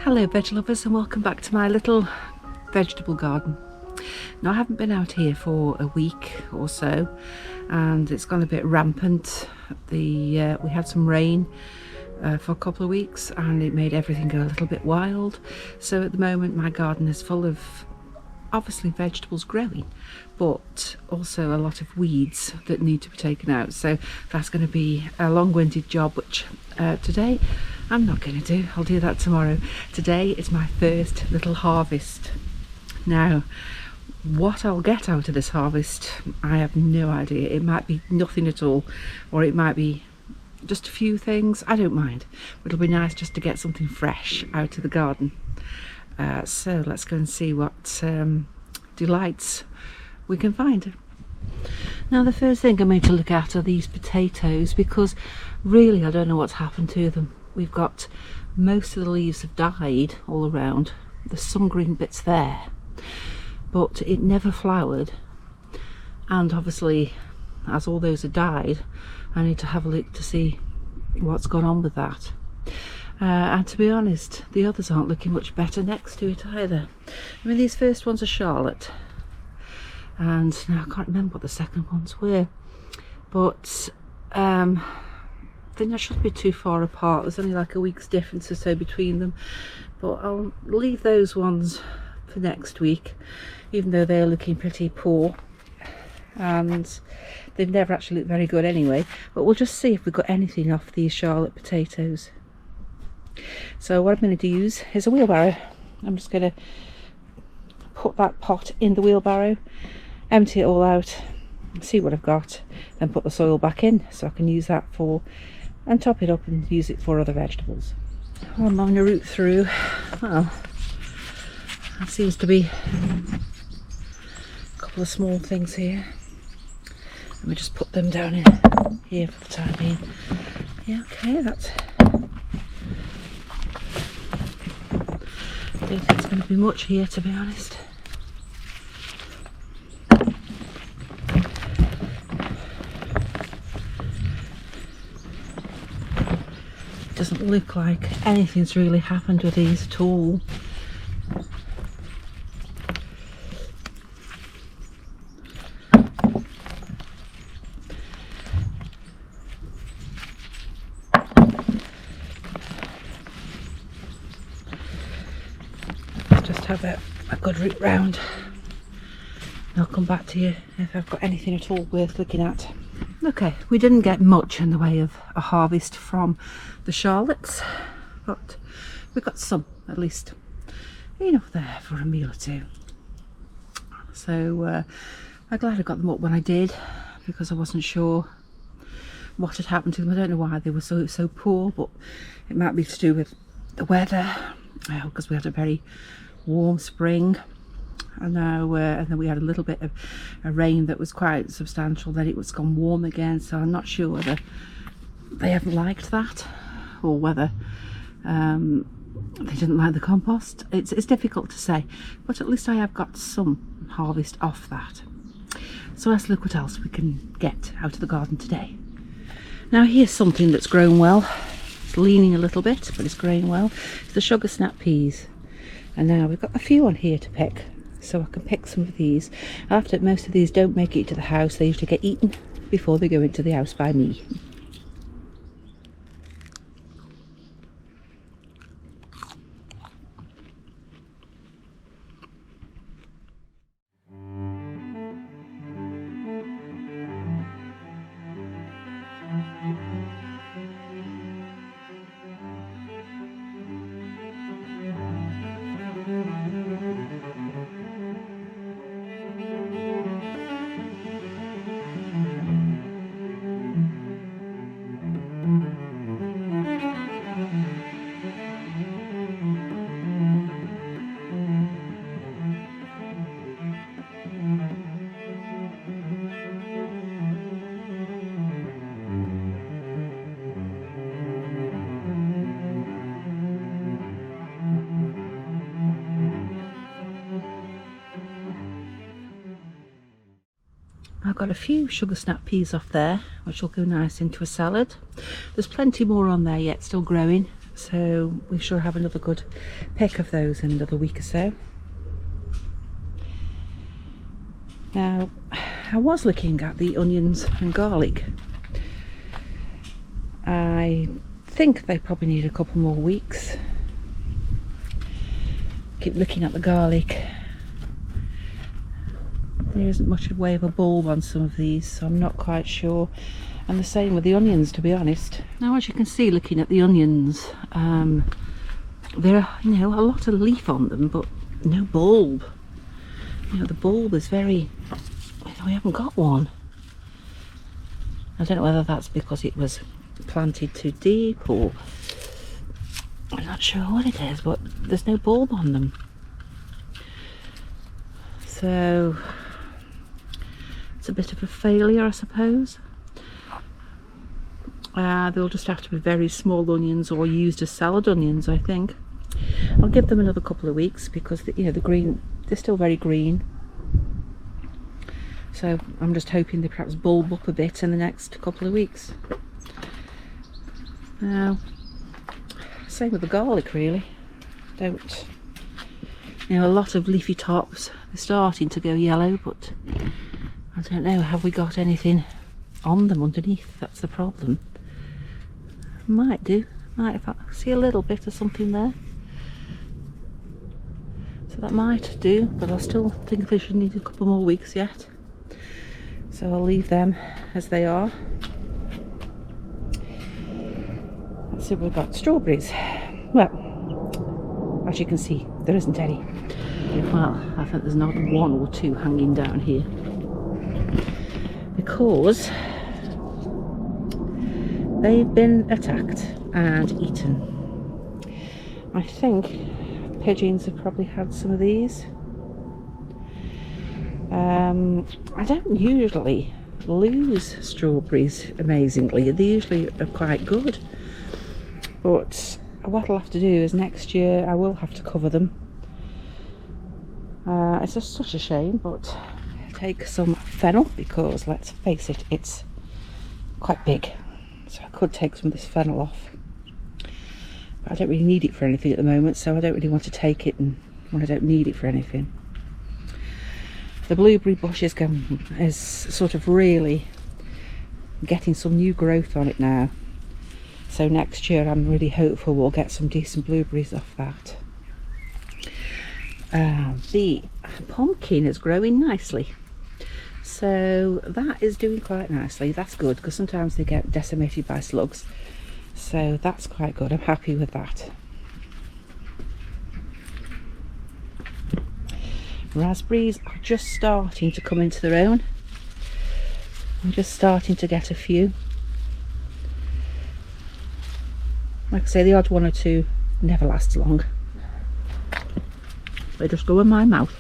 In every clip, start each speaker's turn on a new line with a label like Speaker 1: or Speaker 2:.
Speaker 1: Hello veg lovers, and welcome back to my little vegetable garden. Now I haven't been out here for a week or so and it's gone a bit rampant. We had some rain for a couple of weeks and it made everything go a little bit wild. So at the moment my garden is full of obviously vegetables growing, but also a lot of weeds that need to be taken out. So that's going to be a long-winded job, which today I'm not going to do. I'll do that tomorrow. Today is my first little harvest. Now what I'll get out of this harvest, I have no idea. It might be nothing at all, or it might be just a few things. I don't mind. It'll be nice just to get something fresh out of the garden. So let's go and see what delights we can find. Now the first thing I'm going to look at are these potatoes, because really I don't know what's happened to them. We've got most of the leaves have died all around. There's some green bits there, but it never flowered, and obviously as all those have died I need to have a look to see what's gone on with that. And to be honest, the others aren't looking much better next to it either. I mean, these first ones are Charlott, and now I can't remember what the second ones were, but I think I shouldn't be too far apart. There's only like a week's difference or so between them, but I'll leave those ones for next week, even though they're looking pretty poor and they've never actually looked very good anyway. But we'll just see if we've got anything off these Charlott potatoes. So what I'm going to use is a wheelbarrow. I'm just going to put that pot in the wheelbarrow, empty it all out, see what I've got, then put the soil back in so I can use that for, and top it up and use it for other vegetables. I'm having a root through. Well, that seems to be a couple of small things here. Let me just put them down in here for the time being. Yeah, okay, that's... I don't think it's going to be much here, to be honest. It doesn't look like anything's really happened with these at all. Have a good root round. I'll come back to you if I've got anything at all worth looking at. Okay, we didn't get much in the way of a harvest from the Charlotts, but we got some, at least enough there for a meal or two. So I'm glad I got them up when I did, because I wasn't sure what had happened to them. I don't know why they were so poor, but it might be to do with the weather, because we had a very warm spring, and now and then we had a little bit of a rain that was quite substantial. Then it was gone warm again, so I'm not sure whether they haven't liked that or whether they didn't like the compost. It's difficult to say, but at least I have got some harvest off that. So let's look what else we can get out of the garden today. Now here's something that's grown well. It's leaning a little bit, but it's growing well. It's the sugar snap peas. And now we've got a few on here to pick, so I can pick some of these. After most of these don't make it to the house, they usually get eaten before they go into the house by me. I've got a few sugar snap peas off there, which will go nice into a salad. There's plenty more on there yet, still growing, so we should have another good pick of those in another week or so. Now, I was looking at the onions and garlic. I think they probably need a couple more weeks. Keep looking at the garlic. There isn't much in the way of a bulb on some of these, so I'm not quite sure. And the same with the onions, to be honest. Now, as you can see, looking at the onions, there are, you know, a lot of leaf on them, but no bulb. You know, the bulb is very, we haven't got one. I don't know whether that's because it was planted too deep, or I'm not sure what it is, but there's no bulb on them. So it's a bit of a failure, I suppose. They'll just have to be very small onions or used as salad onions, I think. I'll give them another couple of weeks because you know, the green, they're still very green. So I'm just hoping they perhaps bulb up a bit in the next couple of weeks. Now, same with the garlic really. You know, a lot of leafy tops, they're starting to go yellow, but I don't know, have we got anything on them underneath? That's the problem. Might do, might, if I see a little bit of something there. So that might do, but I still think they should need a couple more weeks yet. So I'll leave them as they are. Let's see what we've got. Strawberries. Well, as you can see, there isn't any. Well, I think there's not one or two hanging down here. Because they've been attacked and eaten. I think pigeons have probably had some of these. I don't usually lose strawberries, amazingly. They usually are quite good. But what I'll have to do is next year I will have to cover them. It's just such a shame, but take some fennel, because let's face it, it's quite big. So I could take some of this fennel off. But I don't really need it for anything at the moment, so I don't really want to take it when I don't need it for anything. The blueberry bush is sort of really getting some new growth on it now. So next year I'm really hopeful we'll get some decent blueberries off that. The pumpkin is growing nicely. So that is doing quite nicely. That's good, because sometimes they get decimated by slugs. So that's quite good. I'm happy with that. Raspberries are just starting to come into their own. I'm just starting to get a few. Like I say, the odd one or two never lasts long. They just go in my mouth.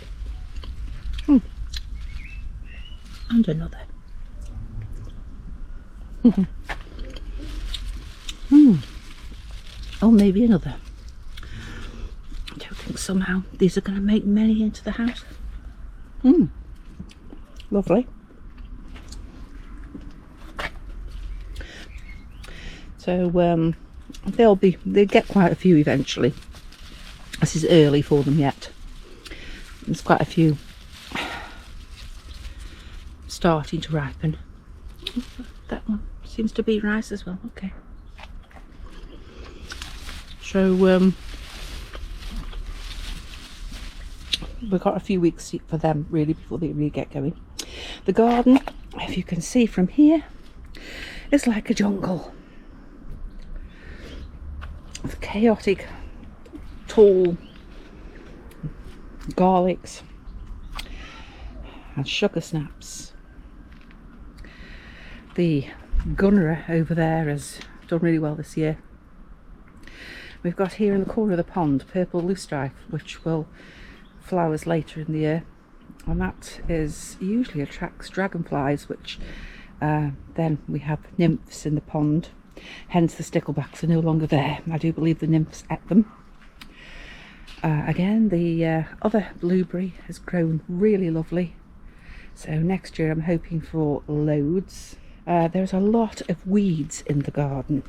Speaker 1: And another. Oh, maybe another. I don't think somehow these are going to make many into the house. Lovely. So they'll get quite a few eventually. This is early for them yet. There's quite a few starting to ripen. That one seems to be rice as well. Okay. So we've got a few weeks for them really before they really get going. The garden, if you can see from here, is like a jungle of chaotic, tall garlics and sugar snaps. The gunnerer over there has done really well this year. We've got here in the corner of the pond purple loosestrife, which will flowers later in the year, and that usually attracts dragonflies, which then we have nymphs in the pond, hence the sticklebacks are no longer there. I do believe the nymphs ate them. Again, the other blueberry has grown really lovely, so next year I'm hoping for loads. There's a lot of weeds in the garden,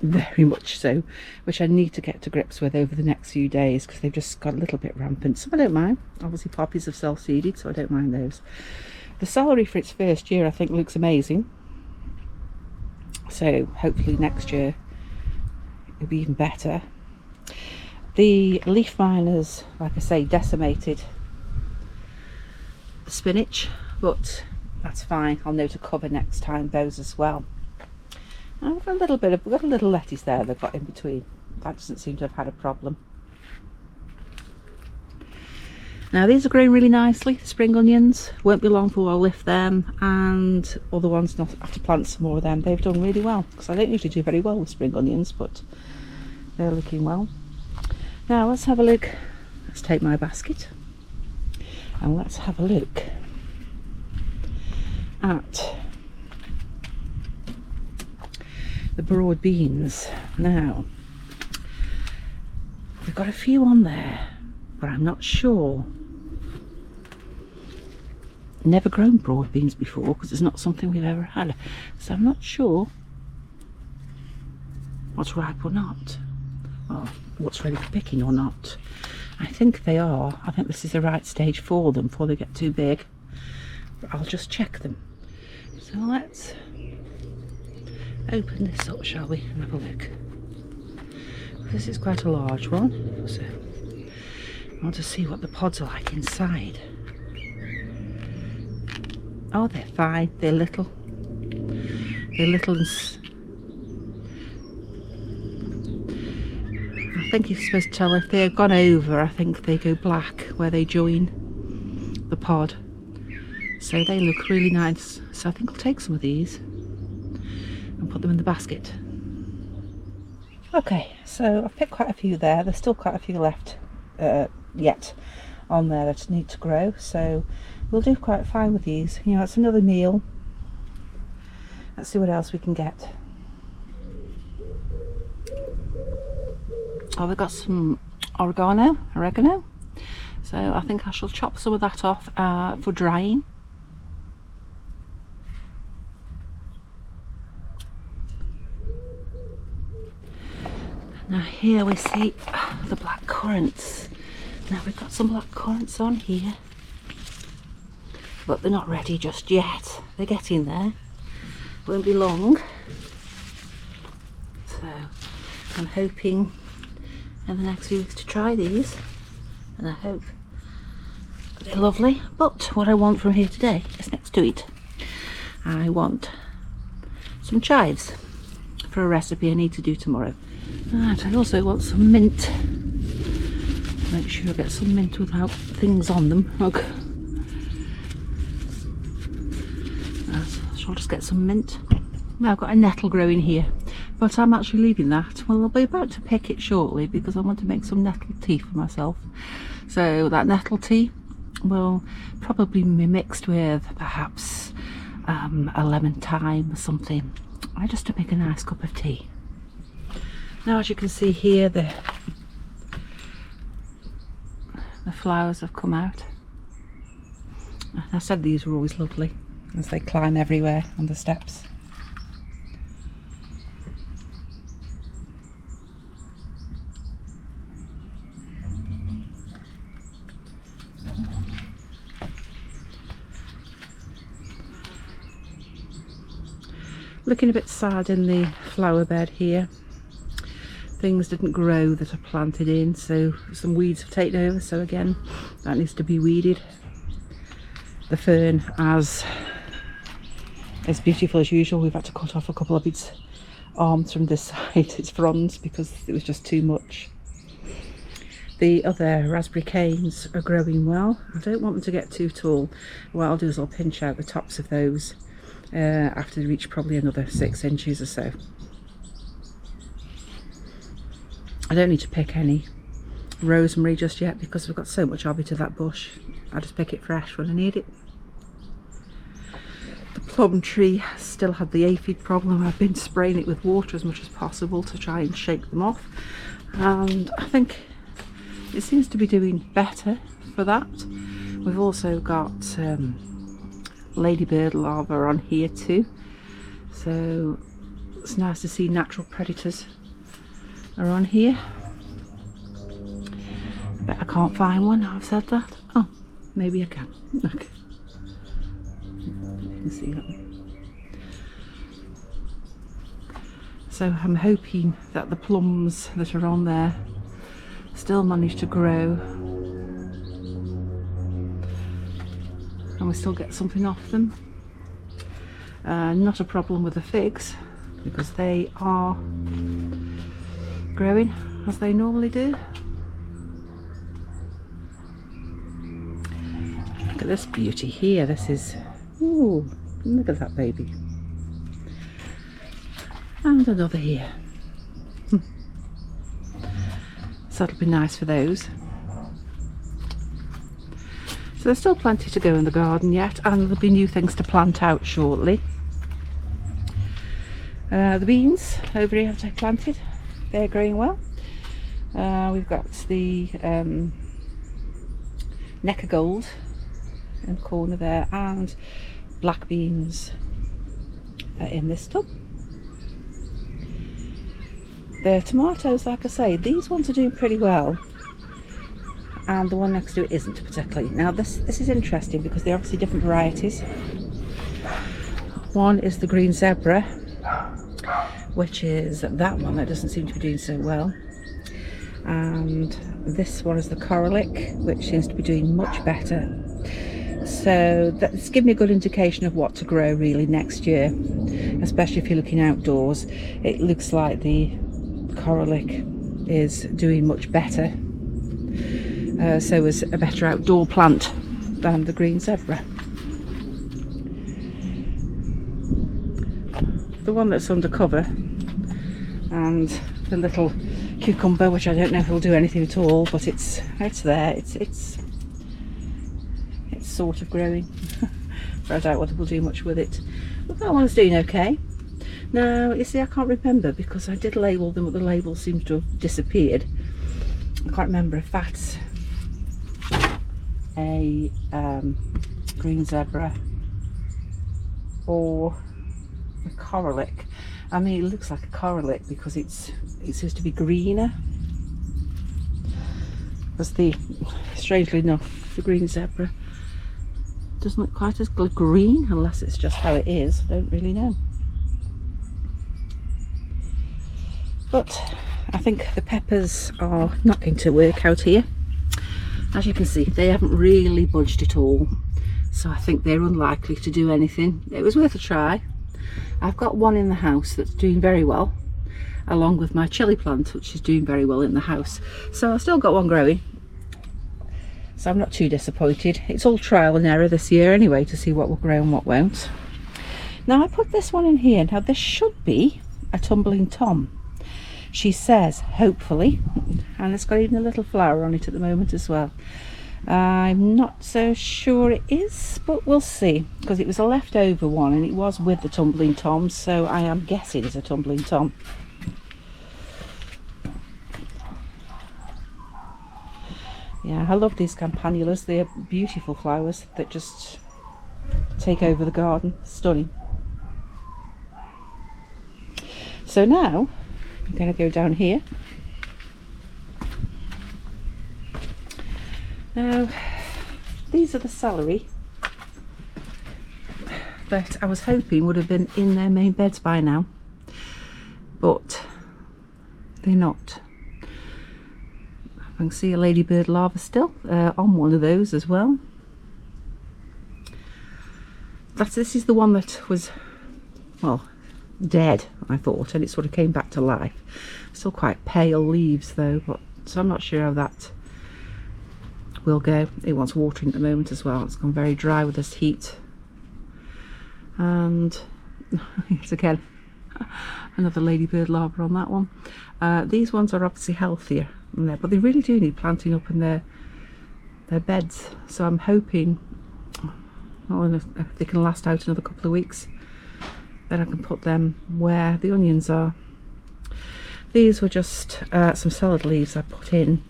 Speaker 1: very much so, which I need to get to grips with over the next few days, because they've just got a little bit rampant. Some I don't mind. Obviously poppies have self-seeded, so I don't mind those. The celery for its first year I think looks amazing, so hopefully next year it'll be even better. The leaf miners, like I say, decimated the spinach, but that's fine. I'll know to cover next time those as well. And we've got a little lettuce there they've got in between. That doesn't seem to have had a problem. Now these are growing really nicely, the spring onions. Won't be long before I'll lift them, and other ones not have to plant some more of them. They've done really well, because I don't usually do very well with spring onions, but they're looking well. Now let's have a look. Let's take my basket and let's have a look at the broad beans. Now we've got a few on there, but I'm not sure. Never grown broad beans before, because it's not something we've ever had, so I'm not sure what's ripe or not, or what's ready for picking or not. I think they are. I think this is the right stage for them before they get too big, but I'll just check them. So let's open this up, shall we, and have a look. This is quite a large one, so I want to see what the pods are like inside. Oh, they're fine. They're little. They're little and I think you're supposed to tell if they've gone over, I think they go black where they join the pod. So they look really nice. So I think I'll take some of these and put them in the basket. Okay, so I've picked quite a few there. There's still quite a few left yet on there that need to grow, so we'll do quite fine with these. You know, it's another meal. Let's see what else we can get. Oh, we've got some oregano, so I think I shall chop some of that off for drying. Now here we see the black currants. Now we've got some black currants on here, but they're not ready just yet. They're getting there. Won't be long. So I'm hoping in the next few weeks to try these, and I hope they're lovely. But what I want from here today is next to it. I want some chives for a recipe I need to do tomorrow. And I also want some mint. Make sure I get some mint without things on them. Okay. So I'll just get some mint. Now I've got a nettle growing here, but I'm actually leaving that. Well, I'll be about to pick it shortly because I want to make some nettle tea for myself. So that nettle tea will probably be mixed with perhaps a lemon thyme or something, just to make a nice cup of tea. Now, as you can see here, the flowers have come out. I said these were always lovely as they climb everywhere on the steps. Looking a bit sad in the flower bed here. Things didn't grow that I planted in, so some weeds have taken over, so again that needs to be weeded. The fern as beautiful as usual. We've had to cut off a couple of its arms from this side, its fronds, because it was just too much. The other raspberry canes are growing well. I don't want them to get too tall. What I'll do is I'll pinch out the tops of those after they reach probably another 6 inches or so. I don't need to pick any rosemary just yet because we've got so much of it to that bush. I'll just pick it fresh when I need it. The plum tree still had the aphid problem. I've been spraying it with water as much as possible to try and shake them off, and I think it seems to be doing better for that. We've also got ladybird larvae on here too, so It's nice to see natural predators are on here. But I can't find one. I've said that. Oh, maybe I can. Okay. You can see that. So I'm hoping that the plums that are on there still manage to grow and we still get something off them. Not a problem with the figs because they are growing as they normally do. Look at this beauty here. This is, ooh, look at that baby. And another here. So that'll be nice for those. So there's still plenty to go in the garden yet, and there'll be new things to plant out shortly. The beans over here I've planted, they're growing well. We've got the Necker Gold in the corner there, and black beans in this tub. The tomatoes, like I say, these ones are doing pretty well, and the one next to it isn't particularly. Now this is interesting because they're obviously different varieties. One is the green zebra, which is that one that doesn't seem to be doing so well, and this one is the Charlott, which seems to be doing much better. So that's giving me a good indication of what to grow really next year, especially if you're looking outdoors. It looks like the Charlott is doing much better, so is a better outdoor plant than the green zebra. The one that's under cover and the little cucumber, which I don't know if it'll do anything at all, but it's there, it's sort of growing. But I doubt whether we'll do much with it. But that one's doing okay. Now, you see, I can't remember because I did label them, but the label seems to have disappeared. I can't remember if that's a green zebra or a Charlott. I mean, it looks like a Charlott because it seems to be greener. Because strangely enough, the green zebra doesn't look quite as green, unless it's just how it is. I don't really know. But I think the peppers are not going to work out here. As you can see, they haven't really budged at all, so I think they're unlikely to do anything. It was worth a try. I've got one in the house that's doing very well, along with my chilli plant, which is doing very well in the house. So I've still got one growing, so I'm not too disappointed. It's all trial and error this year anyway, to see what will grow and what won't. Now I put this one in here. Now this should be a Tumbling Tom, she says, hopefully, and it's got even a little flower on it at the moment as well. I'm not so sure it is, but we'll see, because it was a leftover one and it was with the Tumbling Tom, so I am guessing it's a Tumbling Tom. Yeah, I love these campanulas. They're beautiful flowers that just take over the garden. Stunning. So now I'm going to go down here. Now, these are the celery that I was hoping would have been in their main beds by now, but they're not. I can see a ladybird larva still on one of those as well. This is the one that was, well, dead, I thought, and it sort of came back to life. Still quite pale leaves though, but so I'm not sure how that will go. It wants watering at the moment as well. It's gone very dry with this heat. And it's again another ladybird larva on that one. These ones are obviously healthier, but they really do need planting up in their beds. So I'm hoping, well, if they can last out another couple of weeks, then I can put them where the onions are. These were just some salad leaves I put in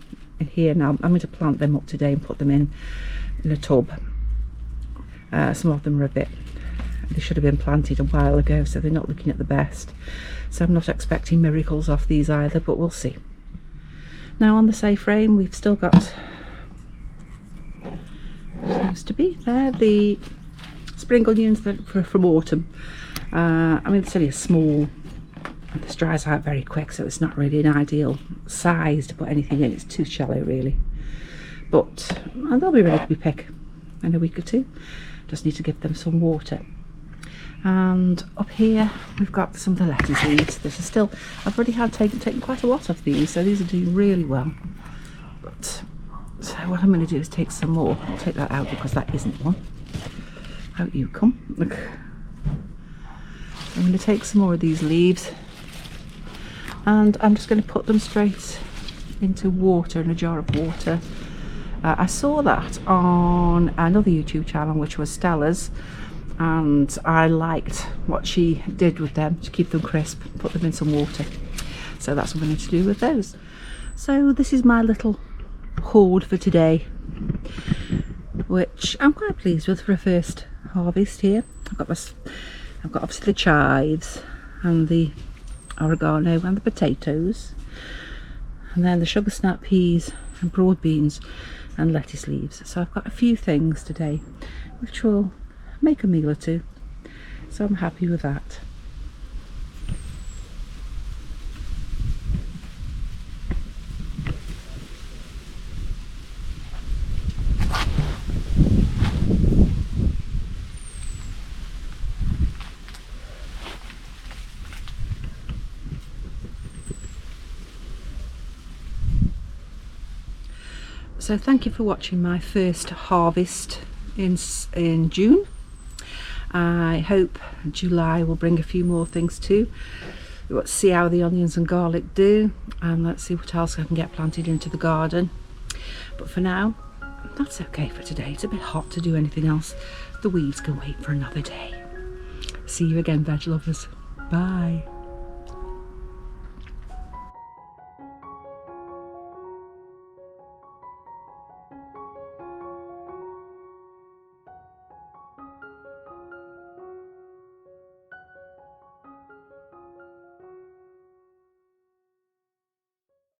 Speaker 1: here. Now I'm going to plant them up today and put them in a tub. Some of them are a bit they should have been planted a while ago, so they're not looking at the best. So I'm not expecting miracles off these either, but we'll see. Now on the safe frame we've still got, seems to be there, the spring onions from autumn. I mean, it's only a small, this dries out very quick, so it's not really an ideal size to put anything in. It's too shallow really, but they'll be ready to be picked in a week or two. Just need to give them some water. And up here we've got some of the lettuce leaves. This is still, I've already had taken quite a lot of these, so these are doing really well. But so what I'm going to do is take some more. I'll take that out because that isn't one. Out you come. Look. I'm going to take some more of these leaves, and I'm just going to put them straight into water, in a jar of water. I saw that on another YouTube channel, which was Stella's, and I liked what she did with them to keep them crisp. Put them in some water, so that's what I'm going to do with those. So this is my little hoard for today, which I'm quite pleased with for a first harvest here. I've got obviously the chives and the oregano and the potatoes, and then the sugar snap peas and broad beans and lettuce leaves. So I've got a few things today which will make a meal or two, so I'm happy with that. So thank you for watching my first harvest in June. I hope July will bring a few more things too. Let's see how the onions and garlic do, and let's see what else I can get planted into the garden. But for now, that's okay for today. It's a bit hot to do anything else. The weeds can wait for another day. See you again, veg lovers. Bye.